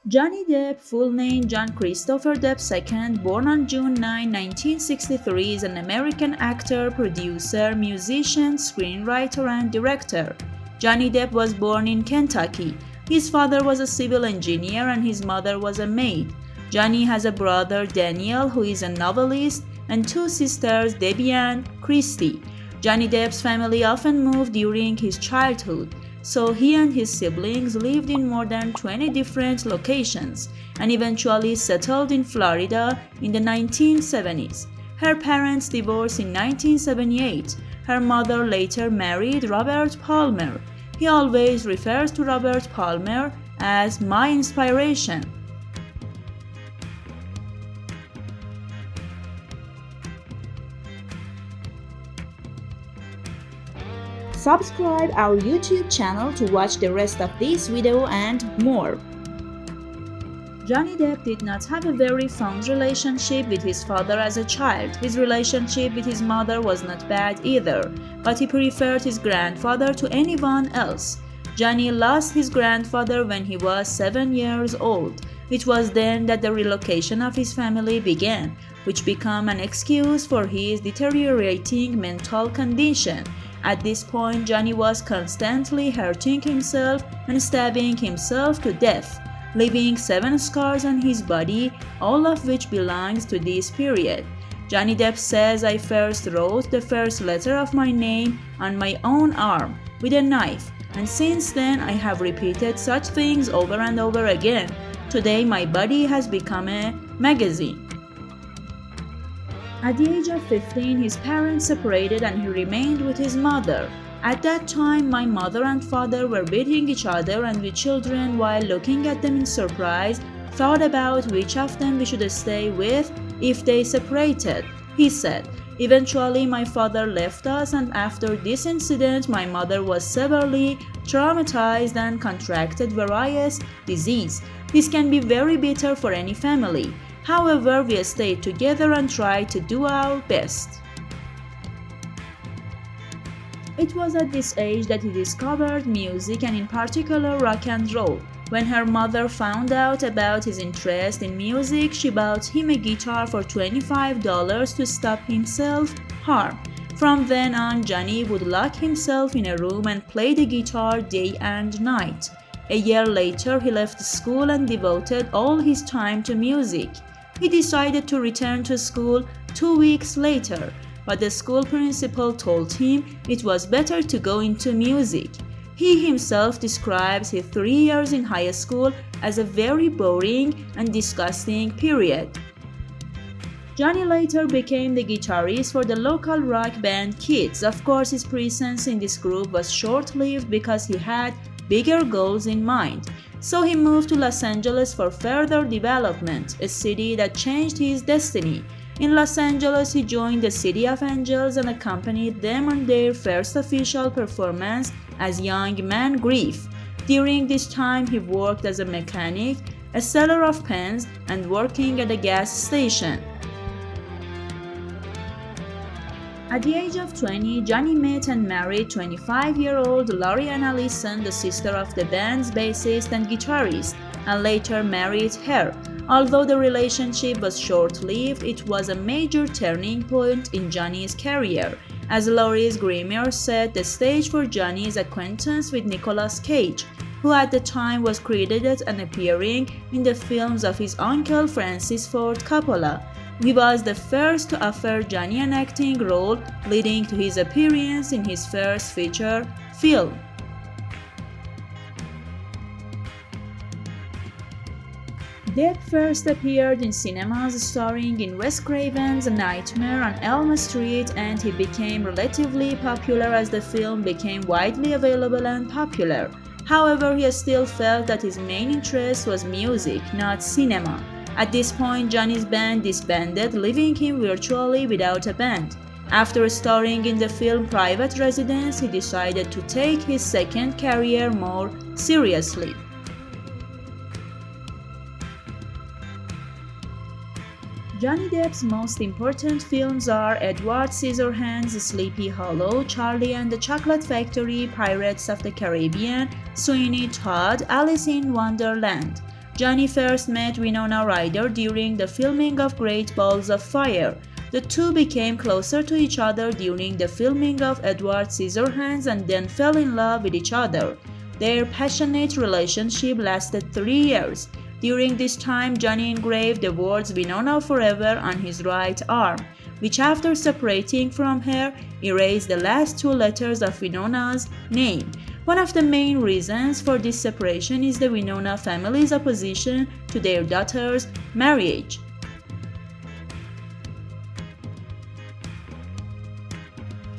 Johnny Depp, full name John Christopher Depp II, born on June 9, 1963, is an American actor, producer, musician, screenwriter, and director. Johnny Depp was born in Kentucky. His father was a civil engineer and his mother was a maid. Johnny has a brother, Daniel, who is a novelist, and two sisters, Debbie and Christy. Johnny Depp's family often moved during his childhood, so he and his siblings lived in more than 20 different locations and eventually settled in Florida in the 1970s. Her parents divorced in 1978. Her mother later married Robert Palmer. He always refers to Robert Palmer as my inspiration. Subscribe our YouTube channel to watch the rest of this video and more. Johnny Depp did not have a very fond relationship with his father as a child. His relationship with his mother was not bad either, but he preferred his grandfather to anyone else. Johnny lost his grandfather when he was 7 years old. It was then that the relocation of his family began, which became an excuse for his deteriorating mental condition. At this point, Johnny was constantly hurting himself and stabbing himself to death, leaving 7 scars on his body, all of which belongs to this period. Johnny Depp says, "I first wrote the first letter of my name on my own arm with a knife, and since then I have repeated such things over and over again. Today my body has become a magazine." At the age of 15, his parents separated and he remained with his mother. At that time, my mother and father were beating each other, and we children, while looking at them in surprise, thought about which of them we should stay with if they separated, he said. Eventually, my father left us, and after this incident, my mother was severely traumatized and contracted various diseases. This can be very bitter for any family. However, we stayed together and tried to do our best. It was at this age that he discovered music, and in particular rock and roll. When her mother found out about his interest in music, she bought him a guitar for $25 to stop himself harm. From then on, Johnny would lock himself in a room and play the guitar day and night. A year later, he left school and devoted all his time to music. He decided to return to school 2 weeks later, but the school principal told him it was better to go into music. He himself describes his 3 years in high school as a very boring and disgusting period. Johnny later became the guitarist for the local rock band Kids. Of course, his presence in this group was short-lived because he had bigger goals in mind. So he moved to Los Angeles for further development, a city that changed his destiny. In Los Angeles, he joined the City of Angels and accompanied them on their first official performance as young man Grief. During this time, he worked as a mechanic, a seller of pens, and working at a gas station. At the age of 20, Johnny met and married 25-year-old Lori Ann Allison, the sister of the band's bassist and guitarist, and later married her. Although the relationship was short-lived, it was a major turning point in Johnny's career. As Lori's groomer said, the stage for Johnny's acquaintance with Nicolas Cage, who at the time was credited and appearing in the films of his uncle Francis Ford Coppola. He was the first to offer Johnny an acting role, leading to his appearance in his first feature film. Depp first appeared in cinemas starring in Wes Craven's Nightmare on Elm Street, and he became relatively popular as the film became widely available and popular. However, he still felt that his main interest was music, not cinema. At this point, Johnny's band disbanded, leaving him virtually without a band. After starring in the film Private Residence, he decided to take his second career more seriously. Johnny Depp's most important films are Edward Scissorhands, Sleepy Hollow, Charlie and the Chocolate Factory, Pirates of the Caribbean, Sweeney Todd, Alice in Wonderland. Johnny first met Winona Ryder during the filming of Great Balls of Fire. The two became closer to each other during the filming of Edward Scissorhands and then fell in love with each other. Their passionate relationship lasted 3 years. During this time, Johnny engraved the words Winona Forever on his right arm, which after separating from her, erased the last 2 letters of Winona's name. One of the main reasons for this separation is the Winona family's opposition to their daughter's marriage.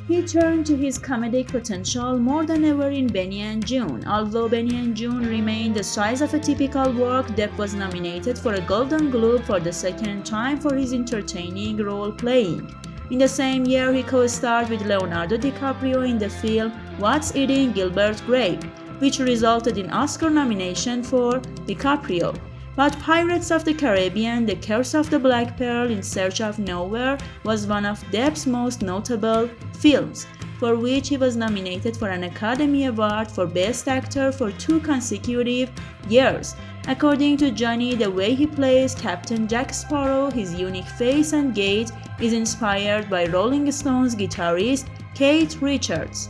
He turned to his comedic potential more than ever in Benny and June. Although Benny and June remained the size of a typical work, Depp was nominated for a Golden Globe for the second time for his entertaining role-playing. In the same year, he co-starred with Leonardo DiCaprio in the film What's Eating Gilbert Grape, which resulted in Oscar nomination for DiCaprio. But Pirates of the Caribbean: The Curse of the Black Pearl in Search of Nowhere was one of Depp's most notable films, for which he was nominated for an Academy Award for Best Actor for 2 consecutive years. According to Johnny, the way he plays Captain Jack Sparrow, his unique face and gait, is inspired by Rolling Stones guitarist Keith Richards.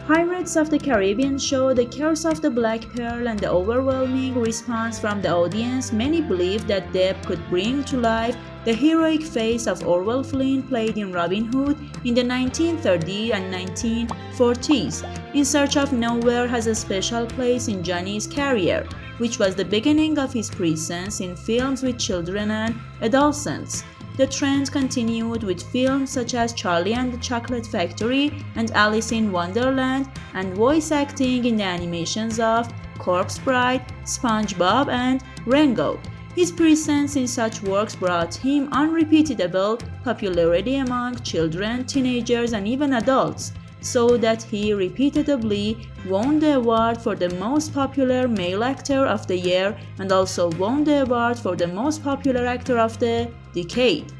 Pirates of the Caribbean show The Curse of the Black Pearl and the overwhelming response from the audience. Many believed that Depp could bring to life the heroic face of Orwell Flynn, played in Robin Hood in the 1930s and 1940s. In Search of Nowhere has a special place in Johnny's career, which was the beginning of his presence in films with children and adolescents. The trend continued with films such as Charlie and the Chocolate Factory and Alice in Wonderland, and voice acting in the animations of Corpse Bride, SpongeBob, and Rango. His presence in such works brought him unrepeatable popularity among children, teenagers, and even adults, so that he repeatedly won the award for the most popular male actor of the year and also won the award for the most popular actor of the decade.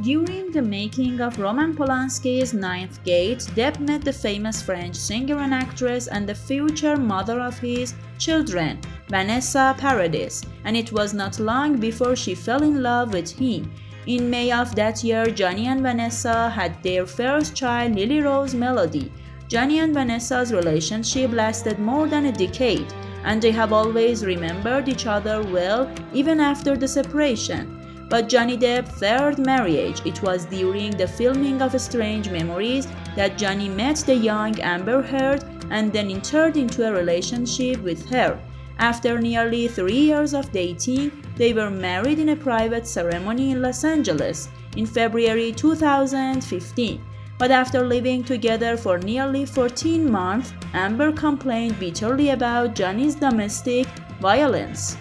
During the making of Roman Polanski's Ninth Gate, Depp met the famous French singer and actress and the future mother of his children, Vanessa Paradis, and it was not long before she fell in love with him. In May of that year, Johnny and Vanessa had their first child, Lily Rose Melody. Johnny and Vanessa's relationship lasted more than a decade, and they have always remembered each other well even after the separation. But Johnny Depp's third marriage, it was during the filming of Strange Memories that Johnny met the young Amber Heard and then entered into a relationship with her. After nearly 3 years of dating, they were married in a private ceremony in Los Angeles in February 2015. But after living together for nearly 14 months, Amber complained bitterly about Johnny's domestic violence.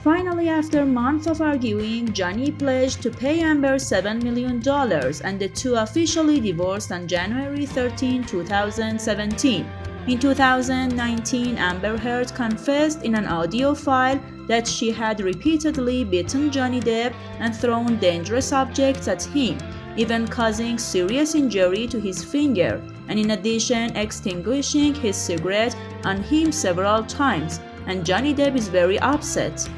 Finally, after months of arguing, Johnny pledged to pay Amber $7 million, and the two officially divorced on January 13, 2017. In 2019, Amber Heard confessed in an audio file that she had repeatedly beaten Johnny Depp and thrown dangerous objects at him, even causing serious injury to his finger, and in addition extinguishing his cigarette on him several times, and Johnny Depp is very upset.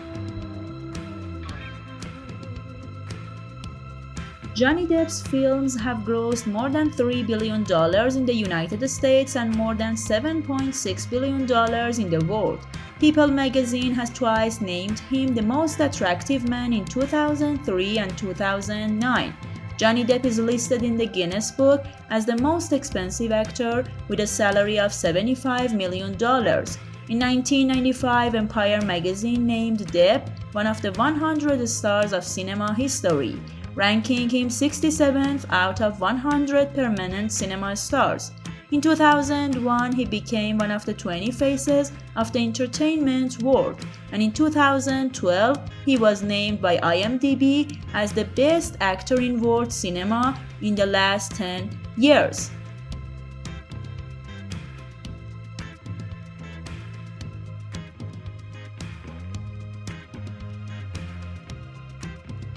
Johnny Depp's films have grossed more than $3 billion in the United States and more than $7.6 billion in the world. People magazine has twice named him the most attractive man in 2003 and 2009. Johnny Depp is listed in the Guinness Book as the most expensive actor with a salary of $75 million. In 1995, Empire magazine named Depp one of the 100 stars of cinema history, ranking him 67th out of 100 permanent cinema stars. In 2001, he became one of the 20 faces of the entertainment world, and in 2012, he was named by IMDb as the best actor in world cinema in the last 10 years.